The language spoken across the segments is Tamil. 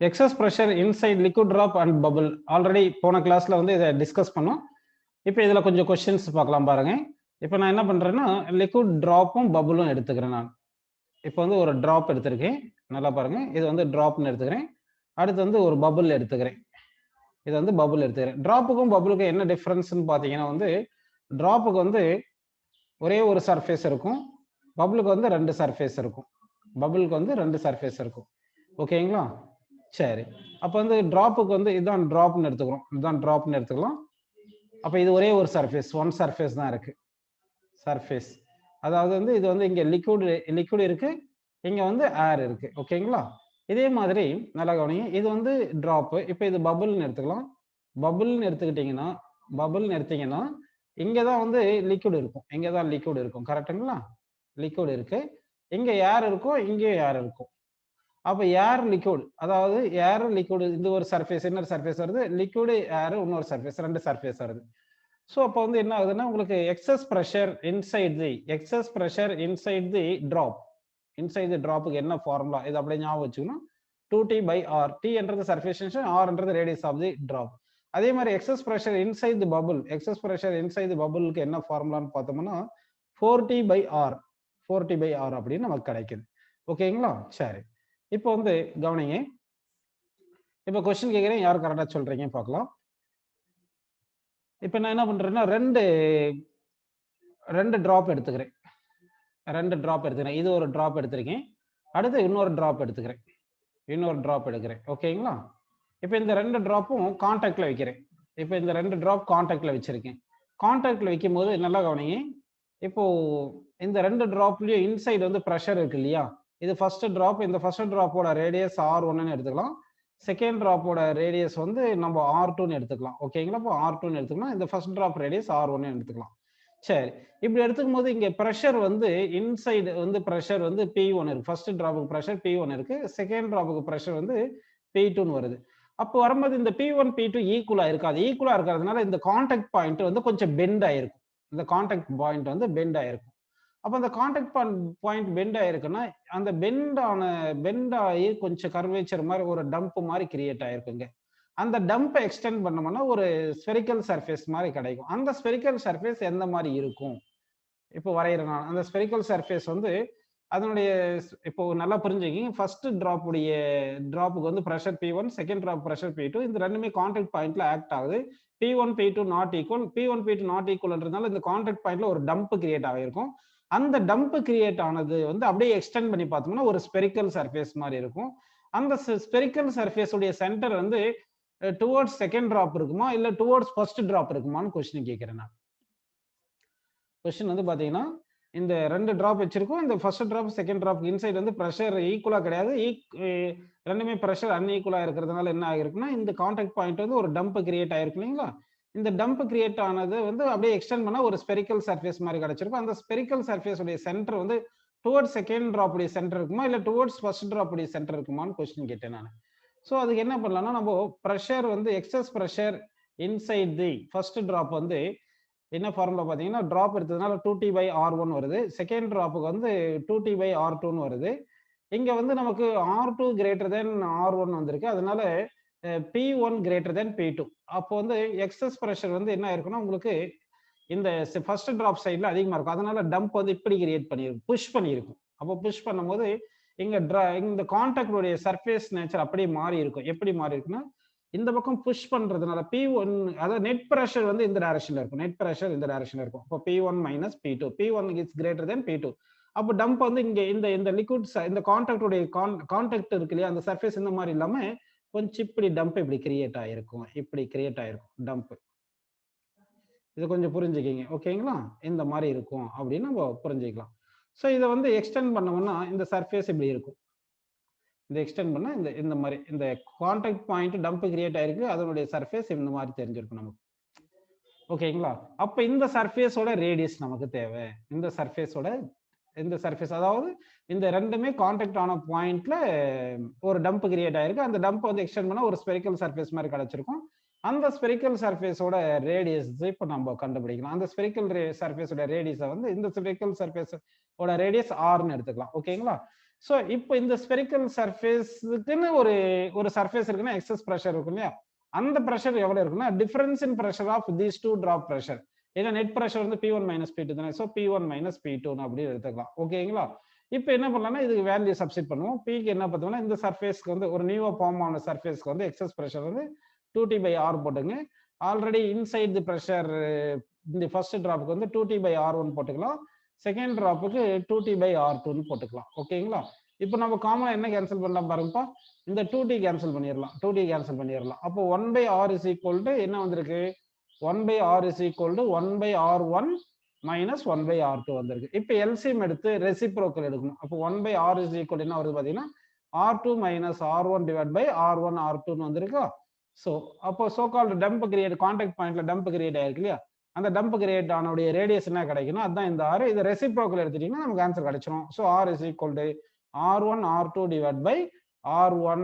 Excess pressure inside liquid drop and bubble. Already போன கிளாஸ்ல வந்து இதை டிஸ்கஸ் பண்ணோம். இப்போ இதில் கொஞ்சம் கொஸ்டின்ஸ் பார்க்கலாம் பாருங்க. இப்போ நான் என்ன பண்றேன்னா லிக்விட் ட்ராப்பும் பபுளும் எடுத்துக்கிறேன். நான் இப்போ வந்து ஒரு ட்ராப் எடுத்திருக்கேன். நல்லா பாருங்க, இது வந்து ட்ராப்னு எடுத்துக்கிறேன். அடுத்து வந்து ஒரு பபுள் எடுத்துக்கிறேன். இது வந்து பபுள் எடுத்துக்கிறேன். ட்ராப்புக்கும் பபுளுக்கும் என்ன டிஃபரன்ஸ்னு பார்த்தீங்கன்னா வந்து ட்ராப்புக்கு வந்து ஒரே ஒரு சர்ஃபேஸ் இருக்கும், பபுளுக்கு வந்து ரெண்டு சர்ஃபேஸ் இருக்கும். பபுளுக்கு வந்து ரெண்டு சர்ஃபேஸ் இருக்கும். ஓகேங்களா? சரி, அப்போ வந்து ட்ராப்புக்கு வந்து இதுதான் ட்ராப்னு எடுத்துக்கிறோம். இதுதான் ட்ராப்னு எடுத்துக்கலாம். அப்போ இது ஒரே ஒரு சர்ஃபேஸ், ஒன் சர்ஃபேஸ் தான் இருக்கு. சர்ஃபேஸ் அதாவது வந்து இது வந்து இங்கே லிக்விட் இருக்கு, இங்கே வந்து ஏர் இருக்கு. ஓகேங்களா? இதே மாதிரி நல்லா கவனிங்க, இது வந்து ட்ராப்பு. இப்போ இது பபுள்னு எடுத்துக்கலாம். பபுள்னு எடுத்தீங்கன்னா இங்கே தான் வந்து லிக்விட் இருக்கும், இங்கே தான் லிக்விட் இருக்கும். கரெக்டுங்களா? லிக்விட் இருக்கு, இங்கே ஏர் இருக்கும், இங்கே ஏர் இருக்கும். அப்போ ஏர் லிக்விட், அதாவது ஏர் லிக்விட், இந்த ஒரு சர்ஃபேஸ் இன்னொரு சர்ஃபேஸ் வருது, லிக்விட் ஏர் இன்னொரு சர்ஃபேஸ், ரெண்டு சர்ஃபேஸ் வருது. ஸோ அப்போ வந்து என்ன ஆகுதுன்னா உங்களுக்கு excess pressure inside the drop. Inside the ட்ராப்புக்கு என்ன ஃபார்முலா, இது அப்படியே ஞாபகம் வச்சுக்கணும். 2T/R. T என்றது சர்ஃபேஸ் டென்ஷன், R என்றது ரேடியஸ் ஆஃப் தி ட்ராப். அதே மாதிரி எக்ஸஸ் ப்ரெஷர் இன்சைட் தி பபுளுக்கு என்ன ஃபார்முலான்னு பார்த்தோம்னா 4T/R அப்படின்னு நமக்கு கிடைக்குது. ஓகேங்களா? சரி, இப்போ வந்து கவனிங்க. இப்போ கொஸ்டின் கேட்குறேன், யார் கரெக்டாக சொல்றீங்க பார்க்கலாம். இப்போ நான் என்ன பண்றேன்னா ரெண்டு ட்ராப் எடுத்துக்கிறேன். இது ஒரு ட்ராப் எடுத்திருக்கேன். அடுத்து இன்னொரு ட்ராப் எடுத்துக்கிறேன். ஓகேங்களா? இப்போ இந்த ரெண்டு ட்ராப்பும் கான்டாக்ட்ல வைக்கிறேன். இப்போ இந்த ரெண்டு ட்ராப் கான்டாக்ட்ல வச்சிருக்கேன். கான்டாக்ட்ல வைக்கும் போது நல்லா கவனிங்க. இப்போ இந்த ரெண்டு ட்ராப்லயும் இன்சைடு வந்து ப்ரெஷர் இருக்கு இல்லையா? இது ஃபர்ஸ்ட் ட்ராப். இந்த ஃபர்ஸ்ட் ட்ராப்போட ரேடியஸ் R1ன்னு எடுத்துக்கலாம். செகண்ட் ட்ராப்போட ரேடியஸ் வந்து நம்ம R2ன்னு எடுத்துக்கலாம். ஓகேங்களா? இப்போ R2ன்னு எடுத்துக்கலாம். இந்த ஃபர்ஸ்ட் ட்ராப் ரேடியஸ் R1ன்னு எடுத்துக்கலாம். சரி, இப்படி எடுத்துக்கும் போது இங்க ப்ரெஷர் வந்து இன்சைடு வந்து ப்ரெஷர் வந்து P1 இருக்கு. ஃபர்ஸ்ட் ட்ராப்புக்கு ப்ரெஷர் P1 இருக்கு, செகண்ட் ட்ராப்புக்கு ப்ரெஷர் வந்து P2ன்னு வருது. அப்போ வரும்போது இந்த P1 P2 ஈக்குவலா இருக்காது. ஈக்குவலா இருக்கிறதுனால இந்த கான்டாக்ட் பாயிண்ட் வந்து கொஞ்சம் பெண்ட் ஆயிருக்கும். அப்போ அந்த கான்டாக்ட் பாயிண்ட் பெண்ட் ஆயிருக்குன்னா அந்த பெண்ட் ஆகி கொஞ்சம் கர்வேச்சர் மாதிரி ஒரு டம்ப் மாதிரி கிரியேட் ஆயிருக்குங்க. அந்த டம்பை எக்ஸ்டெண்ட் பண்ணோம்னா ஒரு ஸ்பெரிக்கல் சர்ஃபேஸ் மாதிரி கிடைக்கும். அந்த ஸ்பெரிக்கல் சர்ஃபேஸ் எந்த மாதிரி இருக்கும் இப்போ வரைகிறனால அந்த ஸ்பெரிக்கல் சர்ஃபேஸ் வந்து அதனுடைய இப்போ நல்லா புரிஞ்சுக்கிங்க. ஃபர்ஸ்ட் ட்ராப்புக்கு வந்து pressure P1, second drop pressure P2. இந்த ரெண்டுமே கான்டாக்ட் பாயிண்ட்ல ஆக்ட் ஆகுது. P1 P2 நாட் ஈக்குவல்ன்றதுனால இந்த கான்டாக்ட் பாயிண்ட்ல ஒரு டம்ப் கிரியேட் ஆகிருக்கும். அந்த டம்ப் கிரியேட் ஆனது வந்து அப்படியே எக்ஸ்டெண்ட் பண்ணி பார்த்தோம்னா ஒரு ஸ்பெரிக்கல் சர்ஃபேஸ் மாதிரி இருக்கும். அந்த ஸ்பெரிக்கல் சர்ஃபேஸ் உடைய சென்டர் வந்து டுவர்ட்ஸ் செகண்ட் ட்ராப் இருக்குமா இல்ல டுவர்ட்ஸ் ஃபர்ஸ்ட் ட்ராப் இருக்குமான்னு கொஸ்டின் கேட்கிறேன் நான். கொஸ்டின் வந்து பாத்தீங்கன்னா இந்த ரெண்டு ட்ராப் வச்சிருக்கோம். இந்த first drop second drop inside வந்து ப்ரெஷர் ஈக்குவலா கிடையாது, ரெண்டுமே ப்ரெஷர் அன்ஈக்குவலா இருக்கிறதுனால என்ன ஆகிருக்குன்னா இந்த கான்டாக்ட் பாயிண்ட் வந்து ஒரு டம்ப் கிரியேட் ஆயிருக்கு இல்லைங்களா? இந்த டம்ப் கிரியேட் ஆனது வந்து அப்படியே எக்ஸ்டெண்ட் பண்ணா ஒரு ஸ்பெரிக்கல் சர்ஃபேஸ் மாதிரி கிடைச்சிருக்கும். அந்த ஸ்பெரிக்கல் சர்ஃபேஸ் உடைய சென்டர் வந்து டுவர்ட்ஸ் செகண்ட் ட்ராப் உடைய சென்டர் இருக்குமா இல்ல டுவர்ட்ஸ் ஃபர்ஸ்ட் ட்ராப் உடைய சென்டர் இருக்குமான்னு கொஸ்டின் கேட்டேன் நான். ஸோ அதுக்கு என்ன பண்ணலாம்னா நம்ம ப்ரெஷர் வந்து excess pressure inside the first drop வந்து என்ன ஃபார்முலா பார்த்தீங்கன்னா ட்ராப் எடுத்ததுனால 2T/R1 வருது. செகண்ட் ட்ராப்புக்கு வந்து 2T/R2ன்னு வருது. இங்கே வந்து நமக்கு R2 கிரேட்டர் தென் R1 வந்திருக்கு, அதனால P1 கிரேட்டர் தென் P2. அப்போ வந்து எக்ஸஸ் ப்ரெஷர் வந்து என்ன ஆயிருக்குன்னா உங்களுக்கு இந்த ஃபர்ஸ்ட் ட்ராப் சைடில் அதிகமாக இருக்கும். அதனால டம்ப் வந்து இப்படி கிரியேட் பண்ணியிருக்கும், புஷ் பண்ணியிருக்கும். அப்போ புஷ் பண்ணும்போது இந்த கான்டாக்டுடைய சர்ஃபேஸ் நேச்சர் அப்படியே மாறி இருக்கும். எப்படி மாறி இருக்குன்னா இந்த பக்கம் புஷ் பண்றதுனால P1 அதாவது நெட் பிரஷர் வந்து இந்த டைரக்ஷன்ல இருக்கும். அப்போ P1 minus P2. P1 is greater than P2. அப்போ டம்ப் வந்து இங்க இந்த லிக்விட் இந்த கான்டாக்டுடைய கான்டாக்ட் இருக்கு இல்லையா, அந்த சர்ஃபேஸ் இந்த மாதிரி இல்லாம கொஞ்சம் இப்படி டம்ப் இப்படி கிரியேட் ஆயிருக்கும். டம்ப். இது கொஞ்சம் புரிஞ்சுக்கிங்க. ஓகேங்களா? இந்த மாதிரி இருக்கும் அப்படின்னு நம்ம புரிஞ்சுக்கலாம். ஸோ இதை வந்து எக்ஸ்டெண்ட் பண்ணோம்னா இந்த சர்ஃபேஸ் இப்படி இருக்கும். இந்த எக்ஸ்டெண்ட் பண்ணா இந்த மாதிரி இந்த கான்டாக்ட் பாயிண்ட் டம்ப் கிரியேட் ஆயிருக்கு, அதனுடைய சர்ஃபேஸ் இந்த மாதிரி தெரிஞ்சிருக்கும் நமக்கு. ஓகேங்களா? அப்ப இந்த சர்ஃபேஸோட ரேடியஸ் நமக்கு தேவை. இந்த சர்ஃபேஸ் அதாவது இந்த ரெண்டுமே கான்டாக்ட் ஆன பாயிண்ட்ல ஒரு டம்ப் கிரியேட் ஆயிருக்கு. அந்த டம்ப் வந்து எக்ஸ்டெண்ட் பண்ணா ஒரு ஸ்பெரிக்கல் சர்ஃபேஸ் மாதிரி கிடைச்சிருக்கும். அந்த ஸ்பெரிக்கல் சர்ஃபேஸோட ரேடியஸ் இப்போ நம்ம கண்டுபிடிக்கலாம். அந்த ஸ்பெரிக்கல் சர்ஃபேஸோட ரேடியஸை வந்து இந்த ஸ்பெரிக்கல் சர்ஃபேஸோட ரேடியஸ் Rன்னு எடுத்துக்கலாம். ஓகேங்களா? ஸோ இப்போ இந்த ஸ்பெரிக்கல் சர்ஃபேஸுக்குன்னு ஒரு ஒரு சர்ஃபேஸ் இருக்குன்னா எக்ஸஸ் ப்ரெஷர் இருக்கும் இல்லையா, அந்த ப்ரெஷர் எவ்வளவு இருக்குன்னா difference in pressure of these two drop pressure. ஏன்னா நெட் ப்ரெஷர் வந்து P1 மைனஸ் P2 தானே, ஸோ P1 மைனஸ் P2 அப்படி எடுத்துக்கலாம். ஓகேங்களா? இப்போ என்ன பண்ணலாம்னா இதுக்கு வேல்யூ சப்ஸ்டிட் பண்ணுவோம். பிக்கு என்ன பார்த்தோம்னா இந்த சர்ஃபேஸ்க்கு வந்து ஒரு நியூவா ஃபார்ம் ஆன சர்ஃபேஸ்க்கு வந்து எக்ஸஸ் ப்ரெஷர் வந்து 2T/R போட்டுங்க. ஆல்ரெடி இன்சைட் தி ப்ரெஷர் இந்த ஃபர்ஸ்ட் டிராப்புக்கு வந்து 2T/R1 போட்டுக்கலாம். செகண்ட் டிராப்புக்கு 2T/R2 போட்டுக்கலாம். ஓகேங்களா? இப்போ நம்ம காமனா என்ன கேன்சல் பண்ணலாம் பாருங்கப்பா, இந்த 2T கேன்சல் பண்ணிடலாம். 2T கேன்சல் பண்ணிடலாம். அப்போ 1/R இஸ் ஈக்குவல் டு என்ன வந்திருக்கு, 1/R is equal to 1/R1 minus 1/R2 வந்திருக்கு. இப்போ எல்சிஎம் எடுத்து ரெசிப்ரோக்கல் எடுக்கணும். அப்போ 1/R இஸ் ஈக்குவல் என்ன வருது பார்த்தீங்கன்னா R2 minus R1 divide by R1 R2 வந்திருக்கா. ஸோ அப்போ so called dump create contact பாயிண்ட்ல டம்ப் கிரியேட் ஆயிருக்கு இல்லையா, அந்த டம்ப் கிரியேட் ஆனுடைய ரேடியஸ் என்ன கிடைக்கணும், அதுதான் இந்த R. இதை ரெசிப்ரோக்கல் எடுத்துட்டீங்கன்னா நமக்கு ஆன்சர் கிடைச்சிடும். So R is equal to R1 R2 divide by R1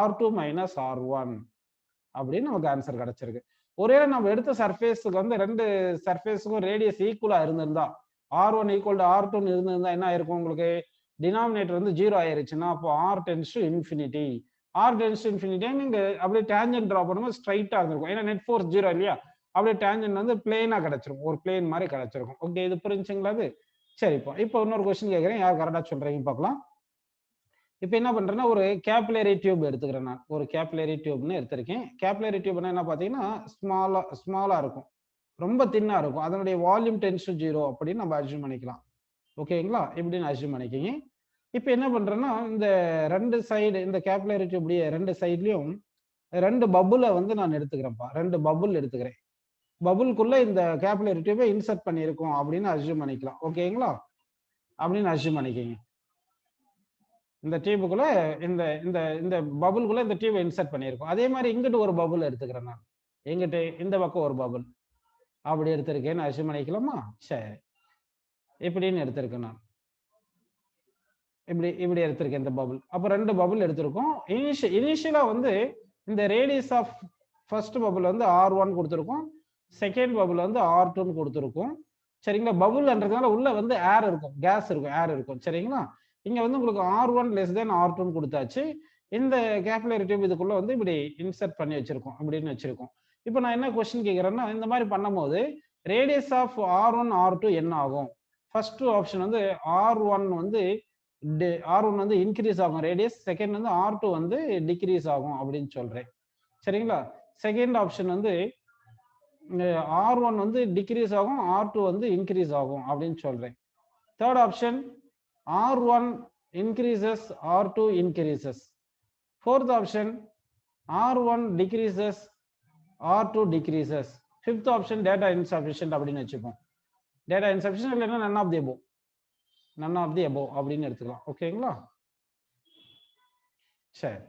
R2 minus R1 அப்படின்னு நமக்கு ஆன்சர் கிடைச்சிருக்கு. ஒருவேளை நம்ம எடுத்த சர்ஃபேஸுக்கு வந்து ரெண்டு சர்ஃபேஸுக்கும் ரேடியஸ் ஈக்குவலா இருந்திருந்தா, R1 ஈக்குவல் டு R2 இருந்திருந்தா என்ன ஆயிருக்கும், உங்களுக்கு டினாமினேட்டர் வந்து 0 ஆயிருச்சுன்னா அப்போ R tends to infinity. R tends to infinity நீங்க அப்படியே டேஞ்சன்ட் டிரா பண்ணும்போது ஸ்ட்ரைட்டா இருந்திருக்கும். ஏன்னா நெட் ஃபோர்ஸ் 0 இல்லையா, அப்படியே டேஞ்சன்ட் வந்து பிளேனா கிடைச்சிருக்கும், ஒரு பிளேன் மாதிரி கிடைச்சிருக்கும். ஓகே, இது புரிஞ்சுங்களா? அது சரி. இப்போ இன்னொரு கொஸ்டின் கேட்குறேன், யார் கரெக்டா சொல்றீங்க பார்க்கலாம். இப்போ என்ன பண்றேன்னா ஒரு கேப்லரி டியூப் எடுத்துக்கிறேன். நான் ஒரு கேப்லரி டியூப்னு எடுத்திருக்கேன். கேப்லரி டியூப்னா என்ன பார்த்தீங்கன்னா ஸ்மாலா இருக்கும், ரொம்ப தின்னா இருக்கும். அதனுடைய வால்யூம் டென்ஸ் டு 0 அப்படின்னு நம்ம அஸ்யூம் பண்ணிக்கலாம். ஓகேங்களா? இப்படின்னு அஸ்யூம் பண்ணிக்கிங்க. இப்போ என்ன பண்றேன்னா இந்த ரெண்டு சைடு இந்த கேப்லரி டியூப்டைய ரெண்டு சைட்லயும் ரெண்டு பபுளை வந்து நான் எடுத்துக்கிறேன்ப்பா. ரெண்டு பபுள் எடுத்துக்கிறேன். பபுளுக்குள்ள இந்த கேப்லரி டியூபை இன்சர்ட் பண்ணியிருக்கோம் அப்படின்னு அஸ்யூம் பண்ணிக்கலாம். ஓகேங்களா? அப்படின்னு அஸ்யூம் பண்ணிக்கிங்க. இந்த டியூபுக்குள்ள இந்த இந்த இந்த பபுளுக்குள்ள இந்த டியூபை இன்சர்ட் பண்ணியிருக்கோம். அதே மாதிரி இங்கிட்டு ஒரு பபுள் எடுத்துக்கிறேன் நான். எங்கிட்டு இந்த பக்கம் ஒரு பபுள் அப்படி எடுத்திருக்கேன்னு அஸ்யூம் பண்ணிக்கலாமா? சரி, இப்படின்னு எடுத்திருக்கேன் நான். இப்படி எடுத்திருக்கேன் இந்த பபுள். அப்போ ரெண்டு பபுள் எடுத்திருக்கோம். இனிஷியலா வந்து இந்த ரேடியஸ் ஆஃப் ஃபர்ஸ்ட் பபுள் வந்து R1 கொடுத்துருக்கோம், செகண்ட் பபுள் வந்து R2 கொடுத்துருக்கோம். சரிங்களா? பபுள்ன்றதுனால உள்ள வந்து ஏர் இருக்கும், கேஸ் இருக்கும், ஏர் இருக்கும். சரிங்களா? இங்க வந்து உங்களுக்கு R1 லெஸ் தென் R2 கொடுத்தாச்சு. இந்த கேப்லரி டியூப் இதுக்குள்ள வந்து இப்படி இன்சர்ட் பண்ணி வச்சிருக்கோம், அப்படின்னு வச்சிருக்கோம். இப்போ நான் என்ன கொஸ்டின் கேட்கிறேன்னா, இந்த மாதிரி பண்ணும்போது ரேடியஸ் ஆஃப் R1 R2 என்ன ஆகும்? ஃபர்ஸ்ட் ஆப்ஷன் வந்து R1 வந்து இன்க்ரீஸ் ஆகும் ரேடியஸ், செகண்ட் வந்து R2 வந்து டிக்ரீஸ் ஆகும் அப்படின்னு சொல்றேன். சரிங்களா? செகண்ட் ஆப்ஷன் வந்து R1 வந்து டிக்ரீஸ் ஆகும், R2 வந்து இன்க்ரீஸ் ஆகும் அப்படின்னு சொல்றேன். Third option R1 increases, R2 increases. Fourth option R1 decreases, R2 decreases. Fifth option data insufficient அப்படின்னு வச்சுப்போம். டேட்டா இன்சஃபிஷியன்ட் இல்லைன்னா none of the above, none of the above அப்படின்னு எடுத்துக்கலாம். ஓகேங்களா? சரி,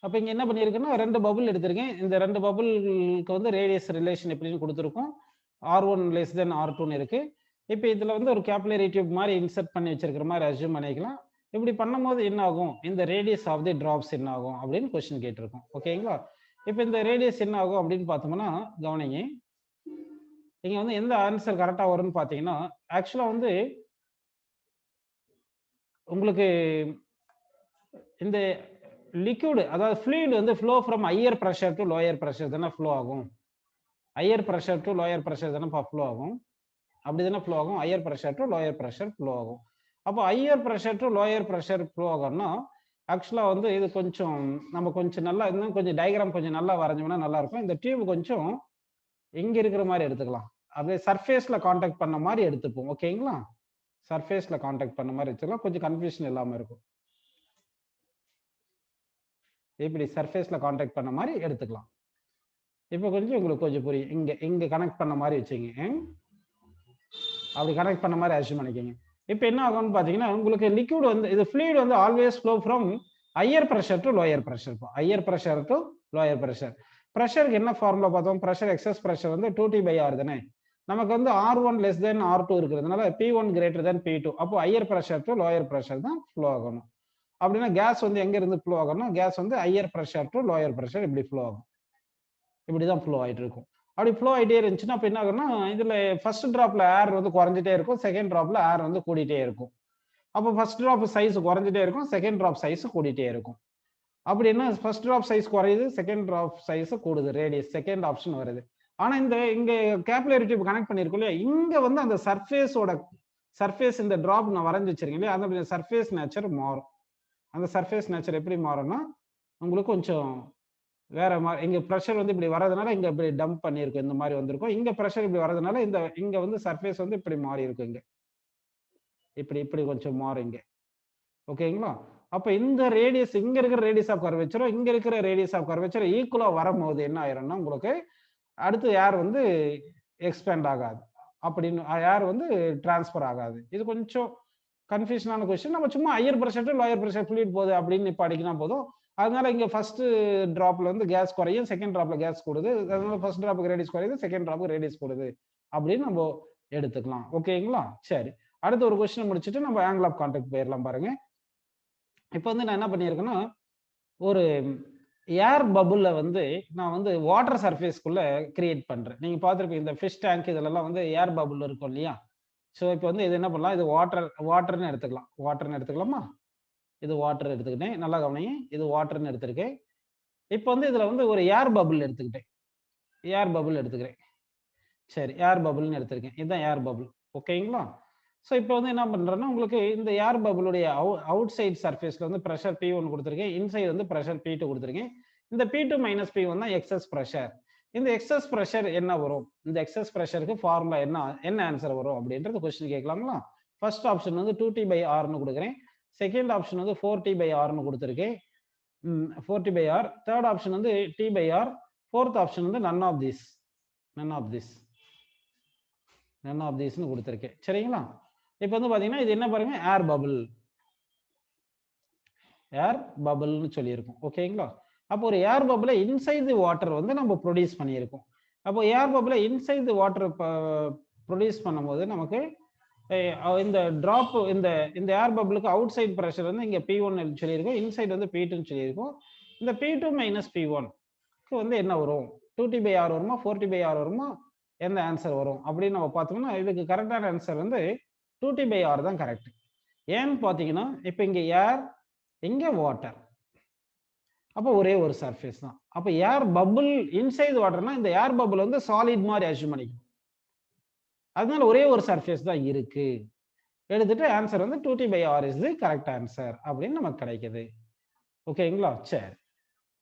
அப்ப இங்க என்ன பண்ணிருக்கேன்னா ரெண்டு பபுள் எடுத்திருக்கேன். இந்த ரெண்டு பபுளுக்கு வந்து ரேடியஸ் ரிலேஷன் எப்படின்னு கொடுத்துருக்கோம். R1 less than R2 இருக்கு. இப்போ இதுல வந்து ஒரு கேப்லரி டியூப் மாதிரி இன்சர்ட் பண்ணி வச்சிருக்கிற மாதிரி அஸ்யூம் பண்ணிக்கலாம். இப்படி பண்ணும்போது என்ன ஆகும், இந்த ரேடியஸ் ஆஃப் தி டிராப்ஸ் என்ன ஆகும் அப்படின்னு கொஸ்டின் கேட்டிருக்கோம். ஓகேங்களா? இப்போ இந்த ரேடியஸ் என்ன ஆகும் அப்படின்னு பார்த்தோம்னா கவனிங்க, இங்க வந்து எந்த ஆன்சர் கரெக்டா வரும்னு பார்த்தீங்கன்னா ஆக்சுவலா வந்து உங்களுக்கு இந்த லிக்விட் அதாவது ஃப்ளூயிட் வந்து flow from higher pressure to lower pressure தானே ஃப்ளோ ஆகும். Higher pressure to lower pressure தானே ஃப்ளோ ஆகும், அப்படி தானே ஃப்ளோ ஆகும். Higher pressure to lower pressure flow ஆகும். அப்போ higher pressure to lower pressure flow ஆகும்னா ஆக்சுவலா வந்து இது கொஞ்சம் நம்ம கொஞ்சம் நல்லா இன்னும் கொஞ்சம் டயக்ராம் கொஞ்சம் நல்லா வரைஞ்சோம்னா நல்லா இருக்கும். இந்த டியூப் கொஞ்சம் இங்க இருக்கிற மாதிரி எடுத்துக்கலாம், அப்படியே சர்ஃபேஸ்ல கான்டாக்ட் பண்ண மாதிரி எடுத்துப்போம். ஓகேங்களா? சர்ஃபேஸ்ல கான்டாக்ட் பண்ண மாதிரி எடுத்துக்கலாம், கொஞ்சம் கன்ஃபியூஷன் இல்லாம இருக்கும். இப்படி சர்ஃபேஸ்ல கான்டாக்ட் பண்ண மாதிரி எடுத்துக்கலாம். இப்போ கொஞ்சம் உங்களுக்கு கொஞ்சம் புரியும். இங்க கனெக்ட் பண்ண மாதிரி வச்சுங்க, அப்படி கனெக்ட் பண்ண மாதிரி அஸ்யூம் பண்ணிக்கோங்க. இப்போ என்ன ஆகும்னு பாத்தீங்கன்னா உங்களுக்கு லிக்விட் வந்து இது ஃப்ளூயிட் வந்து always flow from higher pressure to lower pressure. Higher pressure to lower pressure. ப்ரெஷருக்கு என்ன ஃபார்முலா பார்த்தோம், ப்ரெஷர் எக்ஸஸ் ப்ரெஷர் வந்து 2T/R தானே. நமக்கு வந்து R1 less than R2 இருக்கிறதுனால P1 greater than P2. அப்போ higher pressure to lower pressure தான் ஃப்ளோ ஆகணும். அப்படின்னா கேஸ் வந்து எங்க இருந்து ஃப்ளோ ஆகணும், கேஸ் வந்து higher pressure to lower pressure இப்படி ஃப்ளோ ஆகும். இப்படிதான் ஃப்ளோ ஆயிட்டு இருக்கும். அப்படி ஃப்ளோ ஆகிட்டே இருந்துச்சுன்னா அப்ப என்ன ஆகும்னா இதுல ஃபர்ஸ்ட் டிராப்ல ஏர் வந்து குறைஞ்சிட்டே இருக்கும், செகண்ட் டிராப்ல ஏர் வந்து கூடிட்டே இருக்கும். அப்போ ஃபர்ஸ்ட் ட்ராப் சைஸ் குறைஞ்சிட்டே இருக்கும், செகண்ட் ட்ராப் சைஸ் கூடிட்டே இருக்கும். அப்படின்னா ஃபர்ஸ்ட் ட்ராப் சைஸ் குறையுது, செகண்ட் ட்ராப் சைஸ் கூடுது, ரேடியஸ் செகண்ட் ஆப்ஷன் வருது. ஆனா இங்க கேபிலரி டியூப் கனெக்ட் பண்ணிருக்கோம் இல்லையா, இங்க வந்து அந்த சர்ஃபேஸ் இந்த டிராப் நான் வரைஞ்சு வச்சிருக்கேன் இல்லையா, அந்த சர்ஃபேஸ் நேச்சர் மாறும். அந்த சர்ஃபேஸ் நேச்சர் எப்படி மாறும்னா உங்களுக்கு கொஞ்சம் வேற மாதிரி, இங்க ப்ரெஷர் வந்து இப்படி வரதுனால இங்க இப்படி டம்ப் பண்ணியிருக்கும், இந்த மாதிரி வந்திருக்கும். இங்க ப்ரெஷர் இப்படி வரதுனால இங்க வந்து சர்ஃபேஸ் வந்து இப்படி மாறி இருக்கும், இங்க இப்படி கொஞ்சம் மாறும் இங்க. ஓகேங்களா? அப்ப இந்த ரேடியஸ், இங்க இருக்கிற ரேடியஸ் ஆஃப் கர்வேச்சரும் இங்க இருக்கிற ரேடியஸ் ஆஃப் கர்வேச்சர் ஈக்குவலா வரும்போது என்ன ஆயிரும்னா உங்களுக்கு அடுத்து ஏர் வந்து எக்ஸ்பேண்ட் ஆகாது, அப்படின்னு ஏர் வந்து டிரான்ஸ்பர் ஆகாது. இது கொஞ்சம் கன்ஃபியூஷனான கொஸ்டின். நம்ம சும்மா higher pressure to lower pressure fluid போகுது அப்படின்னு இப்ப அடிக்கினா போதும். அதனால இங்க ஃபர்ஸ்ட் டிராப்ல வந்து கேஸ் குறையும், செகண்ட் டிராப்ல கேஸ் கூடுது. அதனால ஃபர்ஸ்ட் டிராப்புக்கு ரேடியஸ் குறையுது, செகண்ட் டிராப்புக்கு ரேடியஸ் கூடுது அப்படின்னு நம்ம எடுத்துக்கலாம். ஓகேங்களா? சரி, அடுத்த ஒரு கொஸ்டின் முடிச்சுட்டு நம்ம ஆங்கிள் ஆஃப் கான்டாக்ட் போயிடலாம். பாருங்க, இப்போ வந்து நான் என்ன பண்ணியிருக்கேன்னா, ஒரு ஏர் பபுள்ல வந்து நான் வந்து வாட்டர் சர்ஃபேஸ்க்குள்ள கிரியேட் பண்றேன். நீங்க பார்த்துருப்பீங்க இந்த ஃபிஷ் டேங்க் இதெல்லாம் வந்து ஏர் பபுள் இருக்கும் இல்லையா. ஸோ இப்போ வந்து இது என்ன பண்ணலாம், இது வாட்டர்னு எடுத்துக்கலாமா? இது வாட்டர் எடுத்துக்கிட்டேன், நல்லா கவனிங்க, இது வாட்டர்னு எடுத்திருக்கேன். இப்போ வந்து இதுல வந்து ஒரு ஏர் பபுள் எடுத்துக்கிறேன். சரி, ஏர் பபுள்னு எடுத்திருக்கேன், இதுதான் ஏர் பபுள். ஓகேங்களா? ஸோ இப்போ வந்து என்ன பண்றேன்னா, உங்களுக்கு இந்த ஏர் பபுளுடைய அவுட் சைட் சர்ஃபேஸ்ல வந்து ப்ரெஷர் P1 கொடுத்துருக்கேன், இன்சைடு வந்து ப்ரெஷர் P2 கொடுத்துருக்கேன். இந்த P2 மைனஸ் P1 தான் எக்ஸஸ் ப்ரெஷர். இந்த எக்ஸஸ் ப்ரெஷர் என்ன வரும், இந்த எக்ஸஸ் ப்ரெஷருக்கு ஃபார்முலா என்ன ஆன்சர் வரும் அப்படின்றது கொஸ்டின் கேட்கலாங்களா? ஃபர்ஸ்ட் ஆப்ஷன் வந்து 2T/Rன்னு கொடுக்குறேன், செகண்ட் ஆப்ஷன் வந்து 4T/Rன்னு கொடுத்துருக்கேன், 4T/R. தேர்ட் ஆப்ஷன் வந்து T/R. ஃபோர்த் ஆப்ஷன் வந்து நன் ஆஃப் தீஸ்னு கொடுத்துருக்கேன். சரிங்களா? இப்போ வந்து பாத்தீங்கன்னா இது என்ன பாருங்க, ஏர் பபுள்னு சொல்லியிருக்கோம். ஓகேங்களா? அப்போ ஒரு ஏர் பபுளை இன்சைட் தி வாட்டர் வந்து நம்ம ப்ரொடியூஸ் பண்ணியிருக்கோம். அப்போ ஏர் பபுளை இன்சைட் தி வாட்டர் ப்ரொடியூஸ் பண்ணும்போது நமக்கு இந்த டிராப், இந்த ஏர் பபுளுக்கு அவுட் சைட் ப்ரெஷர் வந்து இங்க P1 சொல்லியிருக்கோம், இன்சைட் வந்து P2 சொல்லியிருக்கோம். இந்த P2 மைனஸ் P1 வந்து என்ன வரும், 2T/R வருமா 4T/R வருமா, என்ன ஆன்சர் வரும் அப்படின்னு நம்ம பார்த்தோம்னா இதுக்கு கரெக்டான ஆன்சர் வந்து 2T/R தான் கரெக்ட். ஏன்னு பார்த்தீங்கன்னா இப்போ இங்க ஏர், இங்க வாட்டர், அப்போ ஒரே ஒரு சர்ஃபேஸ் தான். அப்போ ஏர் பபுள் இன்சைட் வாட்டர்னா இந்த ஏர் பபுள் வந்து சாலிட் மாதிரி அஸ்யூம் பண்ணிக்கும், அதனால ஒரே ஒரு சர்ஃபேஸ் தான் இருக்கு. எடுத்துட்டு ஆன்சர் வந்து 2T/R is the correct answer அப்படின்னு நமக்கு கிடைக்குது. ஓகேங்களா? சரி,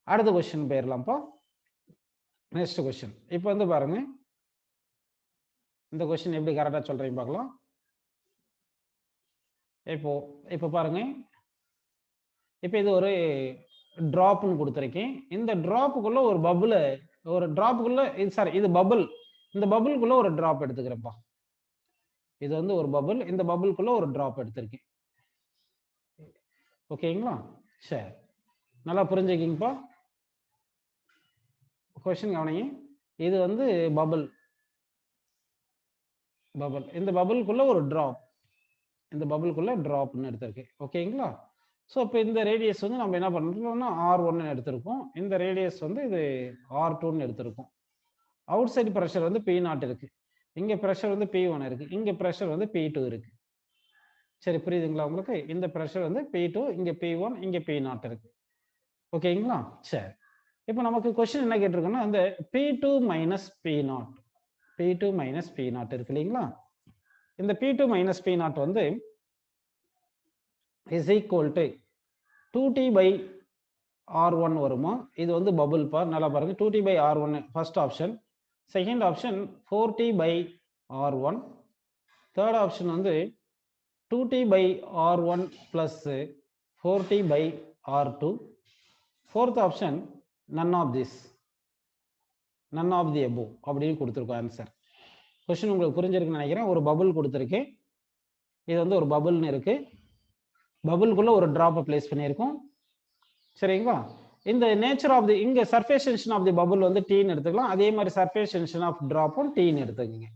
அடுத்த கொஸ்டின் போயிடலாம்ப்பா. நெக்ஸ்ட் கொஸ்டின் இப்போ வந்து பாருங்க, இந்த கொஸ்டின் எப்படி கரெக்டா சொல்றீங்க பார்க்கலாம். இப்போ பாருங்க, இப்போ இது ஒரு டிராப்னு கொடுத்துருக்கேன். இந்த டிராப்புக்குள்ள ஒரு பபுள், இது பபுள், இந்த பபுளுக்குள்ள ஒரு டிராப் எடுத்துக்கிறேன்ப்பா. இது வந்து ஒரு பபுள், இந்த பபுளுக்குள்ள ஒரு டிராப் எடுத்திருக்கேன். ஓகேங்களா? சரி, நல்லா புரிஞ்சுக்கிங்கப்பா. கொஸ்டின் கவனிங்க, இது வந்து பபுள், இந்த பபுளுக்குள்ள ஒரு டிராப், இந்த பபுளுக்குள்ள டிராப்னு எடுத்திருக்கேன். ஓகேங்களா? ஸோ இப்போ இந்த ரேடியஸ் வந்து நம்ம என்ன பண்ணுறோம்னா R1 எடுத்திருக்கோம், இந்த ரேடியஸ் வந்து இது R2 எடுத்திருக்கோம். அவுட் சைடு ப்ரெஷர் வந்து P0 இருக்கு, இங்க ப்ரெஷர் வந்து P1 இருக்கு, இங்க ப்ரெஷர் வந்து P2 இருக்கு. சரி, புரியுதுங்களா உங்களுக்கு? இந்த ப்ரெஷர் வந்து P2, இங்க P1, இங்க P0 இருக்கு. ஓகேங்களா? சரி, இப்போ நமக்கு கொஸ்டின் என்ன கேட்டிருக்குன்னா, இந்த P2 மைனஸ் P0 இருக்கு இல்லைங்களா, இந்த P2 மைனஸ் P0 வந்து இஸ் ஈக்குவல் டு 2T/R1 வருமா? இது வந்து பபுள் பா, நல்லா பாருங்க, 2T/R1 first option, second option 4T/R1, third option வந்து 2T/R1 plus 4T/R2, fourth option none of the above அப்படின்னு கொடுத்துருக்கோம் ஆன்சர். கொஸ்டின் உங்களுக்கு புரிஞ்சிருக்குன்னு நினைக்கிறேன். ஒரு பபுள் கொடுத்துருக்கேன், இது வந்து ஒரு பபுள்னு இருக்கு, பபுளுக்குள்ள ஒரு டிராப்பை பிளேஸ் பண்ணியிருக்கோம். சரிங்களா? இந்த நேச்சர் ஆஃப் தி, இங்க surface tension of the bubble வந்து Tன்னு எடுத்துக்கலாம், அதே மாதிரி சர்ஃபேஸ் டென்ஷன் ஆஃப் டிராப்பும் Tன்னு எடுத்துக்கோங்க.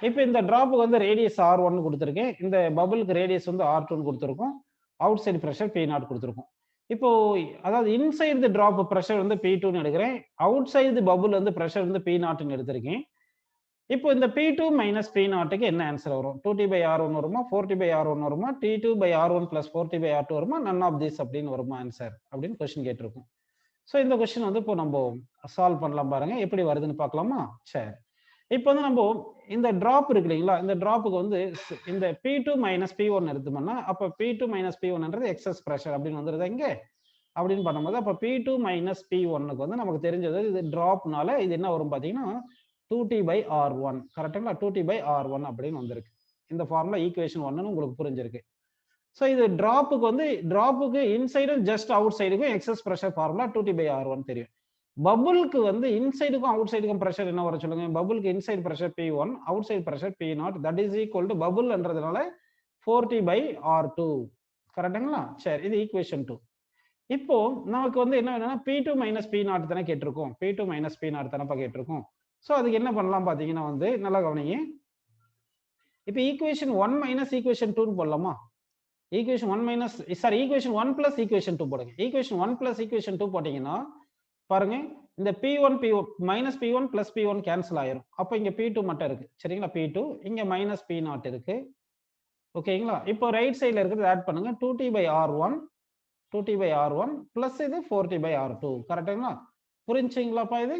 இப்போ இந்த டிராப்புக்கு வந்து ரேடியஸ் R1 கொடுத்துருக்கேன், இந்த பபுளுக்கு ரேடியஸ் வந்து R2 கொடுத்துருக்கோம், அவுட் சைடு ப்ரெஷர் P0 கொடுத்துருக்கோம். இப்போ அதாவது இன்சைடு தி டிராப் ப்ரெஷர் வந்து P2ன்னு எடுக்கிறேன், அவுட் சைடு தி பபுள் வந்து ப்ரெஷர் வந்து P0ன்னு எடுத்திருக்கேன். இப்போ இந்த P2 minus P0 க்கு என்ன ஆன்சர் வரும்? 2T/R1 வருமா, 4T/R1 வருமா, T2/R1 plus 4T/R2 வருமா, none of this அப்படின்னு வருமா ஆன்சர் அப்படின்னு கொஸ்டின் கேட்டிருக்கும். ஸோ இந்த கொஸ்டின் வந்து இப்போ நம்ம சால்வ் பண்ணலாம் பாருங்க, எப்படி வருதுன்னு பார்க்கலாமா? சரி, இப்போ வந்து நம்ம இந்த டிராப் இருக்கு இல்லைங்களா, இந்த டிராப்புக்கு வந்து இந்த P2 minus P1 எடுத்தோம்னா அப்போ P2 minus P1ன்றது எக்ஸஸ் ப்ரெஷர் அப்படின்னு வந்துருது இங்கே அப்படின்னு பண்ணும்போது, அப்போ P2 minus P1க்கு வந்து நமக்கு தெரிஞ்சது இது டிராப்னால இது என்ன வரும் பார்த்தீங்கன்னா 2T/R1 கரெக்டுங்களா? 2T/R1 அப்படின்னு வந்திருக்கு. இந்த ஃபார்முலா ஈக்குவேஷன் 1ன்னு உங்களுக்கு புரிஞ்சிருக்கு. ஸோ இது டிராப்புக்கு இன்சைடும் ஜஸ்ட் அவுட் சைடுக்கும் எக்ஸஸ் ப்ரெஷர் ஃபார்முலா 2T/R1 தெரியும். பபுளுக்கு வந்து இன்சைடுக்கும் அவுட் சைடுக்கும் ப்ரெஷர் என்ன வர சொல்லுங்க? பபுளுக்கு inside pressure P1, outside pressure P0, that is equal to பபுள்ன்றதுனால 4T/R2 கரெக்டுங்களா? சரி, இது ஈக்குவேஷன் 2. இப்போ நமக்கு வந்து என்ன வேணும்னா P2 minus P0 தானே கேட்டிருக்கோம். P2 minus P0 தானப்பா கேட்டிருக்கோம். ஸோ அதுக்கு என்ன பண்ணலாம் பார்த்தீங்கன்னா வந்து நல்லா கவனிங்க. இப்போ ஈக்குவேஷன் 1 மைனஸ் ஈக்குவேஷன் 2 போடலாமா? Equation 1 minus equation 1 plus equation 2 போடுங்க. ஈக்குவேஷன் 1 பிளஸ் ஈக்குவேஷன் 2 போட்டீங்கன்னா பாருங்க, இந்த P1 minus P1 plus P1 cancel ஆயிரும். அப்போ இங்க P2 மட்டும் இருக்கு சரிங்களா? P2 இங்க மைனஸ் P0 இருக்கு ஓகேங்களா? இப்போ ரைட் சைடுல இருக்கிறது ஆட் பண்ணுங்க. 2T/R1 பிளஸ் இது 4T/R2 கரெக்டுங்களா? புரிஞ்சுங்களாப்பா இது?